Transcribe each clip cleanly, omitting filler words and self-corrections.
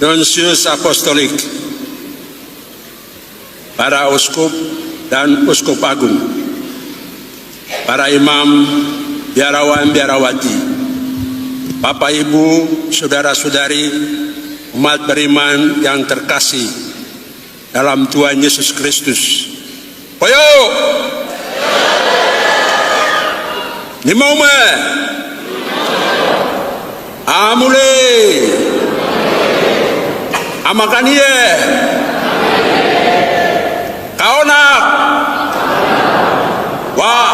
Nunsius Apostolik, para uskup dan uskup agung, para imam, biarawan, biarawati, Bapak Ibu, saudara-saudari, umat beriman yang terkasih dalam Tuhan Yesus Kristus. Poyo! Nimaume! Amule! Amakanie! Kaonak! Wah!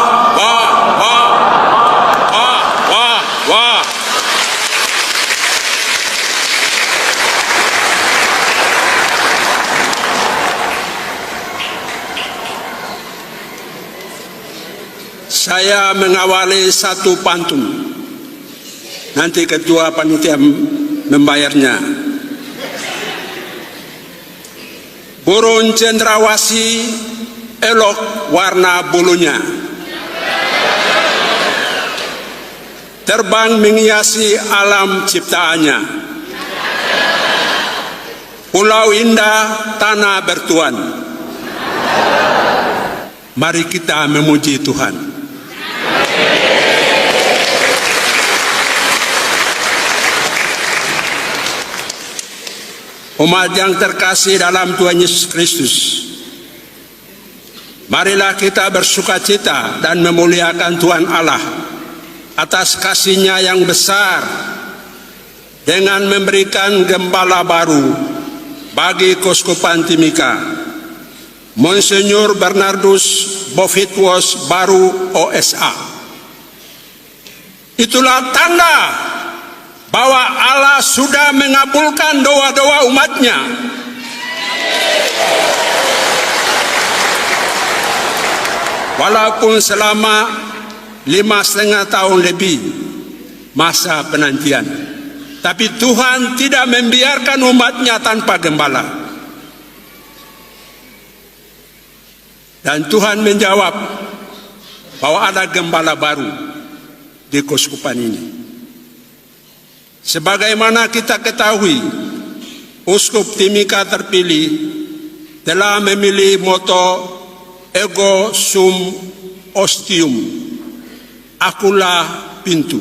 Saya mengawali satu pantun. Nanti ketua panitia membayarnya. Burung cendrawasih elok warna bulunya. Terbang menghiasi alam ciptaannya. Pulau indah, tanah bertuan. Mari kita memuji Tuhan. Umat yang terkasih dalam Tuhan Yesus Kristus, marilah kita bersukacita dan memuliakan Tuhan Allah atas kasih-Nya yang besar dengan memberikan gembala baru bagi Keuskupan Timika, Monsinyur Bernardus Bofitwos Baru OSA. Itulah tanda bahwa Allah sudah mengabulkan doa-doa umatnya. Walaupun selama 5,5 tahun lebih masa penantian, tapi Tuhan tidak membiarkan umatnya tanpa gembala. Dan Tuhan menjawab bahwa ada gembala baru di keuskupan ini. Sebagaimana kita ketahui, Uskup Timika terpilih telah memilih moto Ego Sum Ostium, akulah pintu,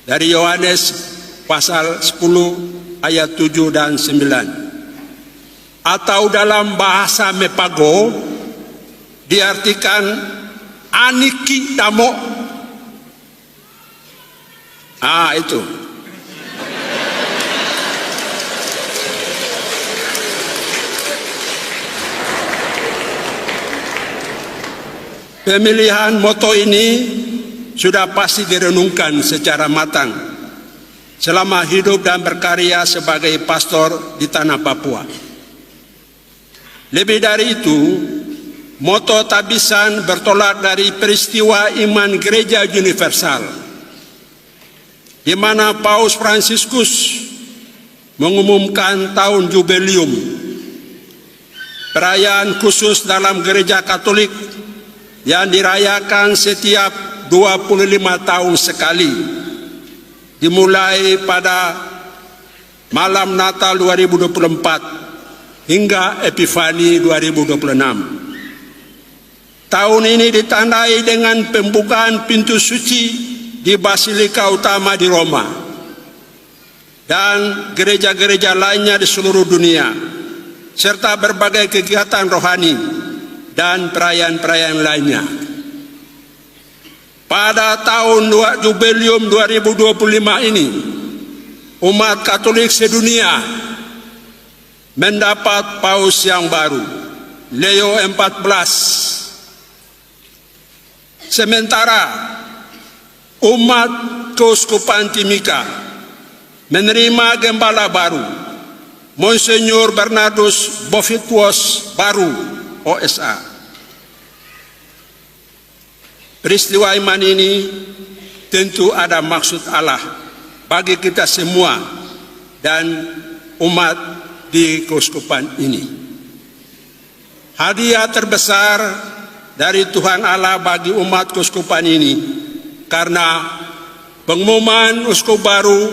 dari Yohanes pasal 10 ayat 7 dan 9, atau dalam bahasa Mepago diartikan Aniki Damo. Itu. Pemilihan moto ini sudah pasti direnungkan secara matang selama hidup dan berkarya sebagai pastor di tanah Papua. Lebih dari itu, moto Tabisan bertolak dari peristiwa iman Gereja Universal, di mana Paus Fransiskus mengumumkan tahun jubileum, perayaan khusus dalam Gereja Katolik yang dirayakan setiap 25 tahun sekali, dimulai pada malam Natal 2024 hingga Epifani 2026. Tahun ini ditandai dengan pembukaan pintu suci di Basilika Utama di Roma dan gereja-gereja lainnya di seluruh dunia, serta berbagai kegiatan rohani dan perayaan-perayaan lainnya. Pada tahun jubileum 2025 ini, umat Katolik sedunia mendapat paus yang baru, Leo XIV. Sementara umat Keuskupan Timika menerima gembala baru, Monsinyur Bernardus Bofitwos Baru OSA. Peristiwa iman ini tentu ada maksud Allah bagi kita semua dan umat di keuskupan ini. Hadiah terbesar dari Tuhan Allah bagi umat keuskupan ini, karena pengumuman uskup baru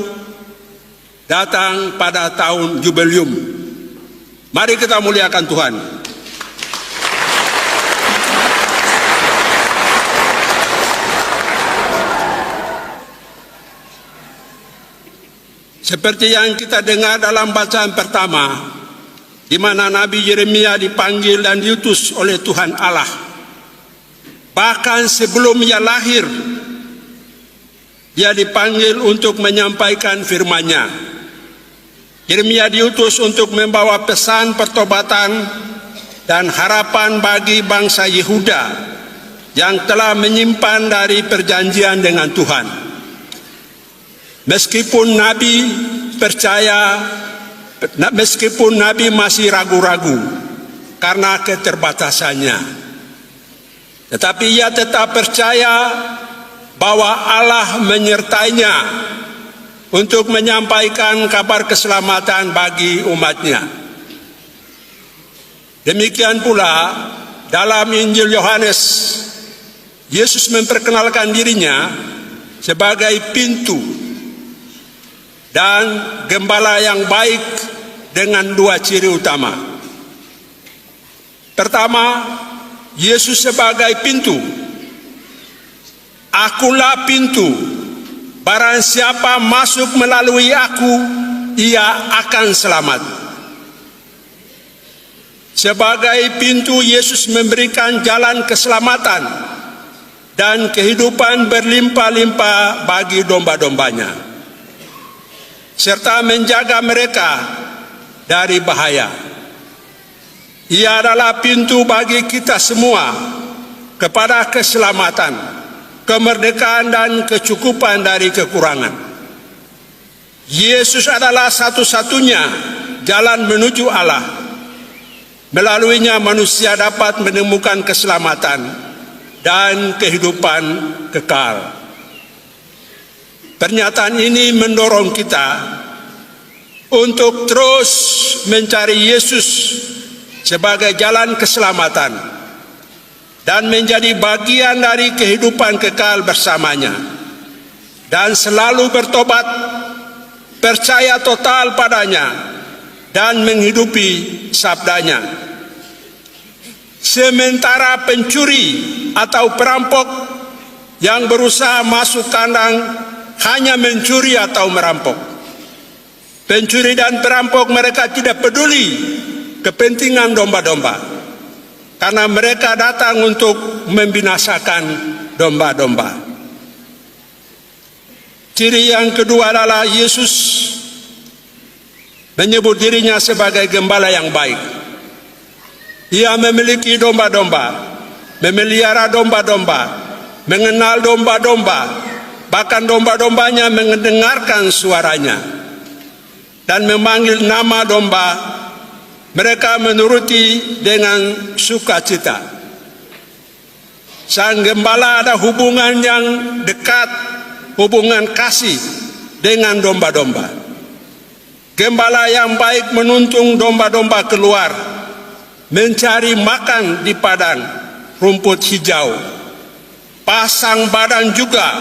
datang pada tahun jubileum. Mari kita muliakan Tuhan. Seperti yang kita dengar dalam bacaan pertama, di mana Nabi Yeremia dipanggil dan diutus oleh Tuhan Allah. Bahkan sebelum ia lahir, dia dipanggil untuk menyampaikan firman-Nya. Yeremia diutus untuk membawa pesan pertobatan dan harapan bagi bangsa Yehuda yang telah menyimpan dari perjanjian dengan Tuhan. Meskipun Nabi masih ragu-ragu karena keterbatasannya, tetapi ia tetap percaya bahwa Allah menyertainya untuk menyampaikan kabar keselamatan bagi umatnya. Demikian pula dalam Injil Yohanes, Yesus memperkenalkan dirinya sebagai pintu dan gembala yang baik dengan dua ciri utama. Pertama, Yesus sebagai pintu. Akulah pintu, barang siapa masuk melalui aku, ia akan selamat. Sebagai pintu, Yesus memberikan jalan keselamatan dan kehidupan berlimpah-limpah bagi domba-dombanya, serta menjaga mereka dari bahaya. Ia adalah pintu bagi kita semua kepada keselamatan, kemerdekaan dan kecukupan dari kekurangan. Yesus adalah satu-satunya jalan menuju Allah. Melaluinya manusia dapat menemukan keselamatan dan kehidupan kekal. Pernyataan ini mendorong kita untuk terus mencari Yesus sebagai jalan keselamatan dan menjadi bagian dari kehidupan kekal bersamanya, dan selalu bertobat, percaya total padanya, dan menghidupi sabdanya. Sementara pencuri atau perampok yang berusaha masuk kandang hanya mencuri atau merampok. Pencuri dan perampok mereka tidak peduli kepentingan domba-domba, karena mereka datang untuk membinasakan domba-domba. Ciri yang kedua adalah Yesus menyebut dirinya sebagai gembala yang baik. Ia memiliki domba-domba, memelihara domba-domba, mengenal domba-domba, bahkan domba-dombanya mendengarkan suaranya dan memanggil nama domba. Mereka menuruti dengan sukacita. Sang gembala ada hubungan yang dekat, hubungan kasih dengan domba-domba. Gembala yang baik menuntun domba-domba keluar, mencari makan di padang rumput hijau, pasang badan juga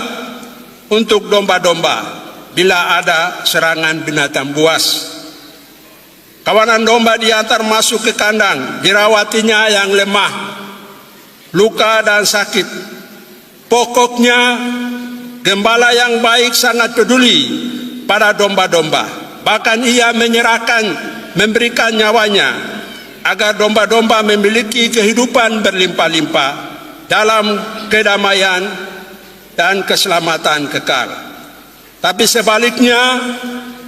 untuk domba-domba bila ada serangan binatang buas. Kawanan domba diantar masuk ke kandang, dirawatinya yang lemah, luka dan sakit. Pokoknya gembala yang baik sangat peduli pada domba-domba. Bahkan ia memberikan nyawanya agar domba-domba memiliki kehidupan berlimpah-limpah dalam kedamaian dan keselamatan kekal. Tapi sebaliknya,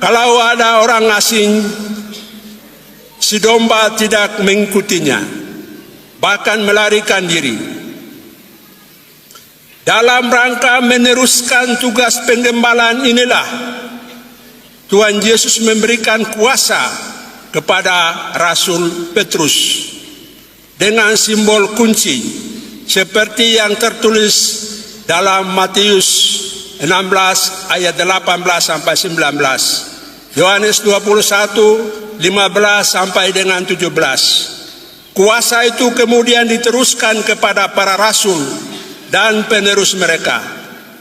kalau ada orang asing, si domba tidak mengikutinya, bahkan melarikan diri. Dalam rangka meneruskan tugas penggembalaan inilah Tuhan Yesus memberikan kuasa kepada Rasul Petrus dengan simbol kunci seperti yang tertulis dalam Matius 16 ayat 18 sampai 19, Yohanes 21 15 sampai dengan 17. Kuasa itu kemudian diteruskan kepada para rasul dan penerus mereka,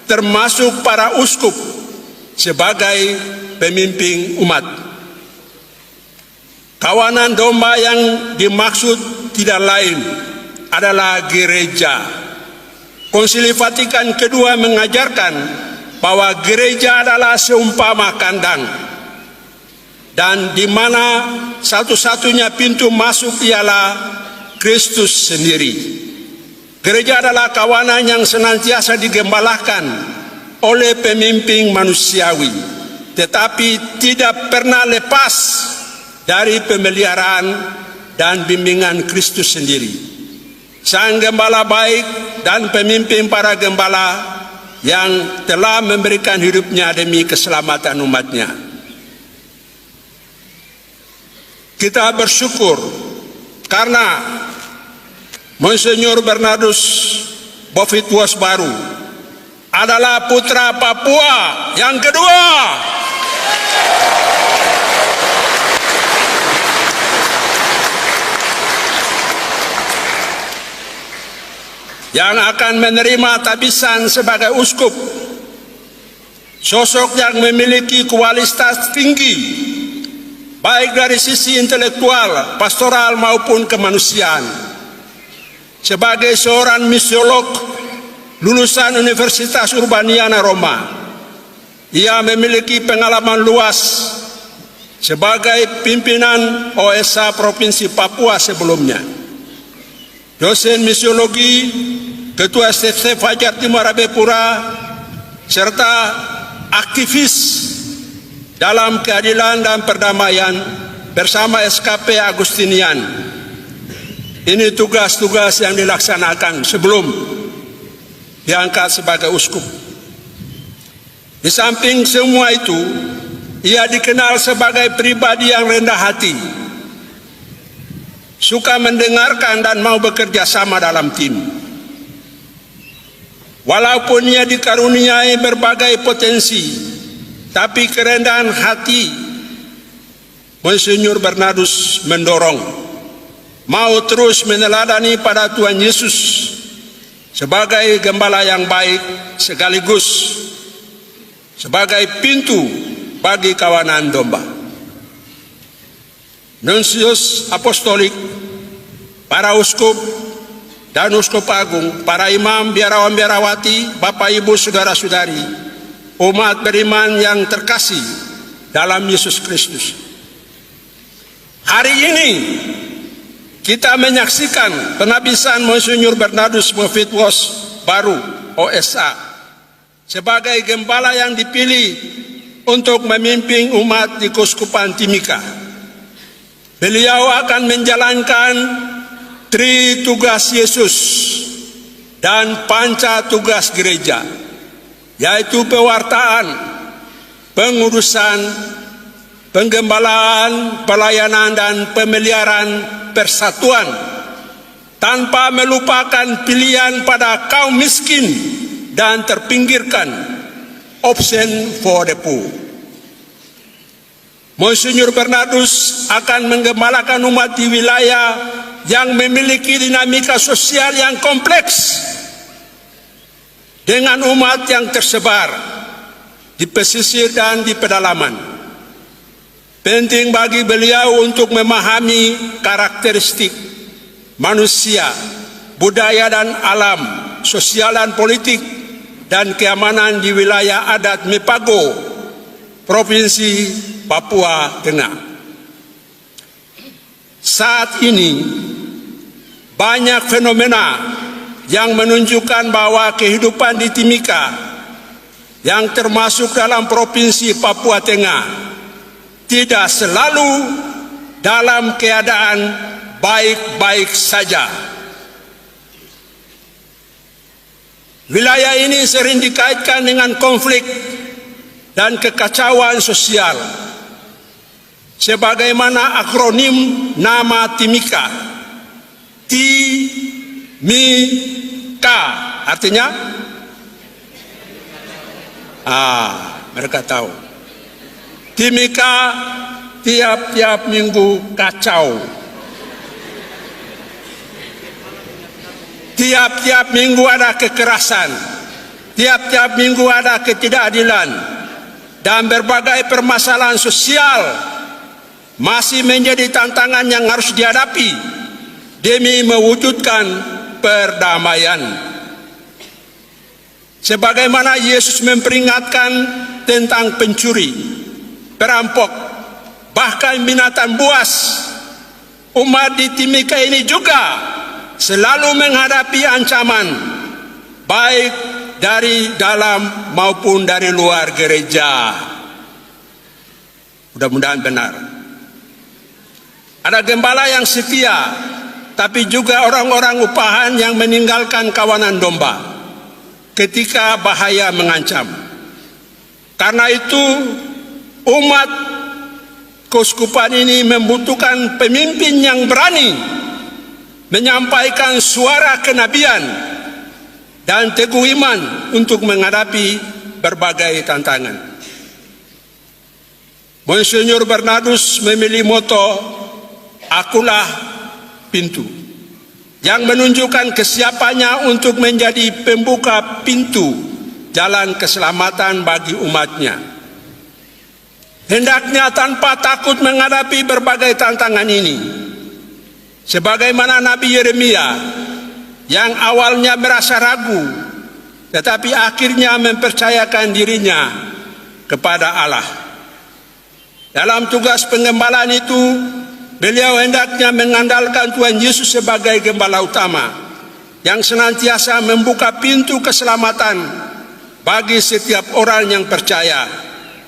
termasuk para uskup, sebagai pemimpin umat. Kawanan domba yang dimaksud tidak lain adalah gereja. Konsili Vatikan kedua mengajarkan bahwa gereja adalah seumpama kandang, dan di mana satu-satunya pintu masuk ialah Kristus sendiri. Gereja adalah kawanan yang senantiasa digembalakan oleh pemimpin manusiawi, tetapi tidak pernah lepas dari pemeliharaan dan bimbingan Kristus sendiri. Sang gembala baik dan pemimpin para gembala yang telah memberikan hidupnya demi keselamatan umatnya. Kita bersyukur karena Monsignor Bernardus Bofitwos Baru adalah putra Papua yang kedua. Yang akan menerima tabisan sebagai uskup, sosok yang memiliki kualitas tinggi baik dari sisi intelektual, pastoral maupun kemanusiaan. Sebagai seorang misiolog lulusan Universitas Urbaniana Roma, ia memiliki pengalaman luas sebagai pimpinan OSA Provinsi Papua sebelumnya. Dosen misiologi, Ketua STC Fajar Timur Abepura, serta aktivis dalam keadilan dan perdamaian bersama SKP Agustinian. Ini tugas-tugas yang dilaksanakan sebelum diangkat sebagai uskup. Di samping semua itu, ia dikenal sebagai pribadi yang rendah hati, suka mendengarkan dan mau bekerja sama dalam tim. Walaupun ia dikaruniai berbagai potensi, tapi kerendahan hati Monsignor Bernardus mendorong mau terus meneladani pada Tuhan Yesus sebagai gembala yang baik sekaligus sebagai pintu bagi kawanan domba. Nuncius Apostolik, para uskup dan uskup agung, para imam, biarawan-biarawati, Bapak Ibu, saudara-saudari, umat beriman yang terkasih dalam Yesus Kristus. Hari ini kita menyaksikan penabisan Monsignor Bernardus Bofitwos Baru, OSA, sebagai gembala yang dipilih untuk memimpin umat di Keuskupan Timika. Beliau akan menjalankan tri tugas Yesus dan panca tugas gereja, yaitu pewartaan, pengurusan, penggembalaan, pelayanan, dan pemeliharaan persatuan, tanpa melupakan pilihan pada kaum miskin dan terpinggirkan, option for the poor. Monsignor Bernardus akan menggembalakan umat di wilayah yang memiliki dinamika sosial yang kompleks, dengan umat yang tersebar di pesisir dan di pedalaman. Penting bagi beliau untuk memahami karakteristik manusia, budaya dan alam, sosial dan politik, dan keamanan di wilayah adat Mepago, Provinsi Papua Tengah. Saat ini banyak fenomena yang menunjukkan bahwa kehidupan di Timika, yang termasuk dalam Provinsi Papua Tengah, tidak selalu dalam keadaan baik-baik saja. Wilayah ini sering dikaitkan dengan konflik dan kekacauan sosial. Sebagaimana akronim nama Timika, Timika, artinya mereka tahu. Timika tiap-tiap minggu kacau. Tiap-tiap minggu ada kekerasan. Tiap-tiap minggu ada ketidakadilan. dan berbagai permasalahan sosial masih menjadi tantangan yang harus dihadapi demi mewujudkan perdamaian. Sebagaimana Yesus memperingatkan tentang pencuri, perampok, bahkan binatang buas, umat di Timika ini juga selalu menghadapi ancaman, baik dari dalam maupun dari luar gereja. Mudah-mudahan benar. Ada gembala yang setia, tapi juga orang-orang upahan yang meninggalkan kawanan domba ketika bahaya mengancam. Karena itu, umat keuskupan ini membutuhkan pemimpin yang berani menyampaikan suara kenabian dan teguh iman untuk menghadapi berbagai tantangan. Monsinyur Bernardus memilih moto "Akulah pintu", yang menunjukkan kesiapannya untuk menjadi pembuka pintu jalan keselamatan bagi umatnya. Hendaknya tanpa takut menghadapi berbagai tantangan ini, sebagaimana Nabi Yeremia yang awalnya merasa ragu, tetapi akhirnya mempercayakan dirinya kepada Allah. Dalam tugas pengembalaan itu, beliau hendaknya mengandalkan Tuhan Yesus sebagai gembala utama yang senantiasa membuka pintu keselamatan bagi setiap orang yang percaya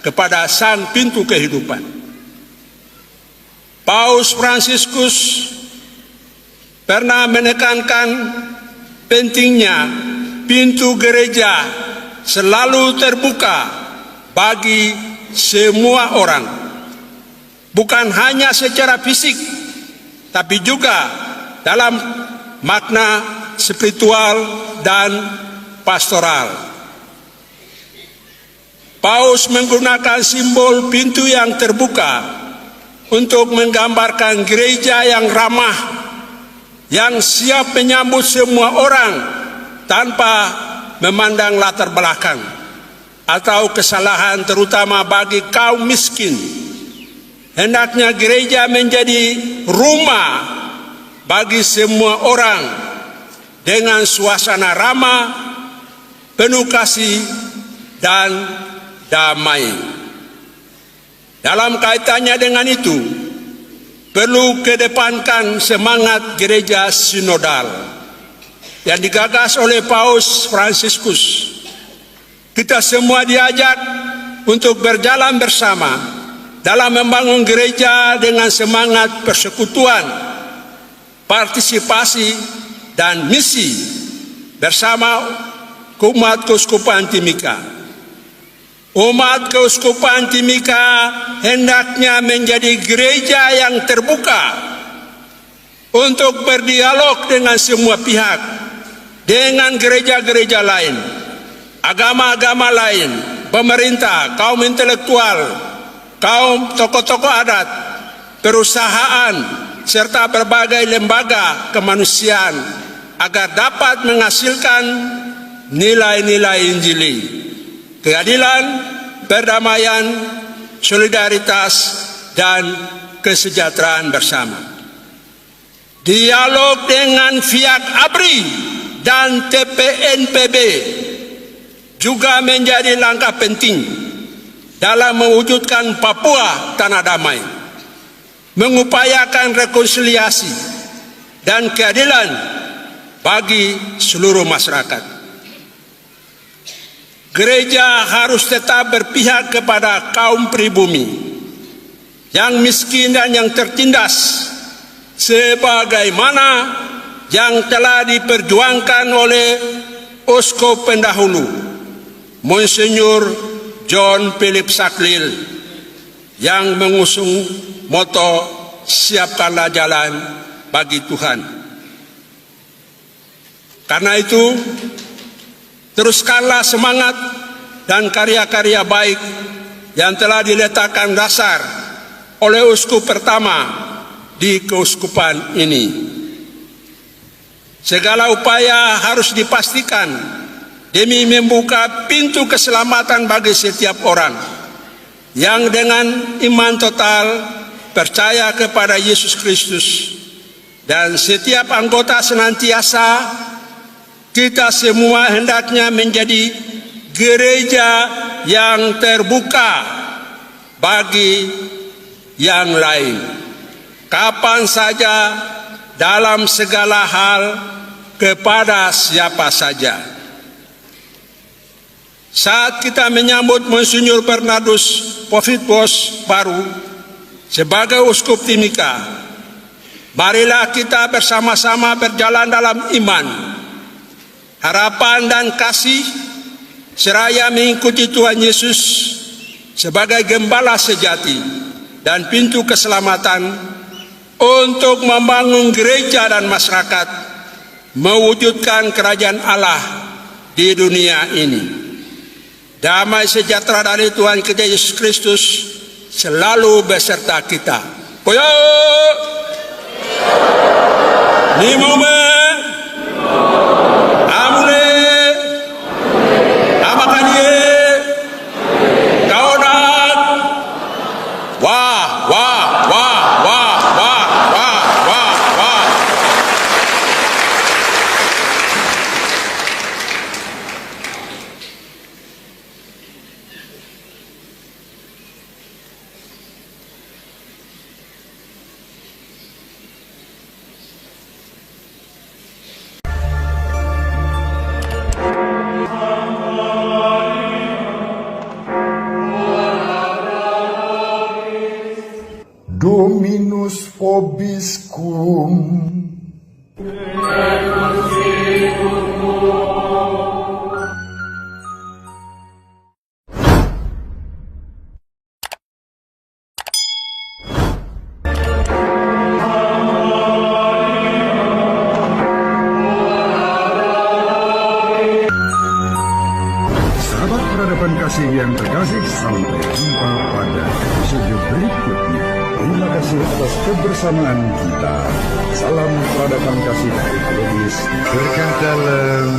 kepada Sang Pintu Kehidupan. Paus Fransiskus pernah menekankan pentingnya pintu gereja selalu terbuka bagi semua orang, bukan hanya secara fisik, tapi juga dalam makna spiritual dan pastoral. Paus menggunakan simbol pintu yang terbuka untuk menggambarkan gereja yang ramah, yang siap menyambut semua orang tanpa memandang latar belakang atau kesalahan, terutama bagi kaum miskin. Hendaknya gereja menjadi rumah bagi semua orang dengan suasana ramah, penuh kasih, dan damai. Dalam kaitannya dengan itu, perlu kedepankan semangat gereja sinodal yang digagas oleh Paus Fransiskus. Kita semua diajak untuk berjalan bersama dalam membangun gereja dengan semangat persekutuan, partisipasi, dan misi bersama umat keuskupan Timika. Umat keuskupan Timika hendaknya menjadi gereja yang terbuka untuk berdialog dengan semua pihak, dengan gereja-gereja lain, agama-agama lain, pemerintah, kaum intelektual, kaum tokoh-tokoh adat, perusahaan, serta berbagai lembaga kemanusiaan agar dapat menghasilkan nilai-nilai Injili, keadilan, perdamaian, solidaritas, dan kesejahteraan bersama. Dialog dengan pihak ABRI dan TPNPB juga menjadi langkah penting dalam mewujudkan Papua tanah damai, mengupayakan rekonsiliasi dan keadilan bagi seluruh masyarakat. Gereja harus tetap berpihak kepada kaum pribumi yang miskin dan yang tertindas, sebagaimana yang telah diperjuangkan oleh uskup pendahulu, Monsinyur John Philip Saklil, yang mengusung moto "Siapkanlah jalan bagi Tuhan". Karena itu, teruskanlah semangat dan karya-karya baik yang telah diletakkan dasar oleh uskup pertama di keuskupan ini. Segala upaya harus dipastikan demi membuka pintu keselamatan bagi setiap orang, yang dengan iman total percaya kepada Yesus Kristus, dan setiap anggota senantiasa kita semua hendaknya menjadi gereja yang terbuka bagi yang lain, kapan saja, dalam segala hal, kepada siapa saja. Saat kita menyambut Monsinyur Bernardus Pofitbos baru sebagai Uskup Timika, marilah kita bersama-sama berjalan dalam iman, harapan dan kasih, seraya mengikuti Tuhan Yesus sebagai gembala sejati dan pintu keselamatan untuk membangun gereja dan masyarakat, mewujudkan kerajaan Allah di dunia ini. Damai sejahtera dari Tuhan kita Yesus Kristus selalu beserta kita. Koyo Nimume Amule Amakanie Kaudat Wah wah wah wah wah wah wah wah. Dominus vobiscum. Sahabat peradaban kasih yang terkasih, sampai jumpa pada episode berikutnya. Terima kasih atas kebersamaan kita. Salam peradaban kasih dari Globis. Berkat dalam.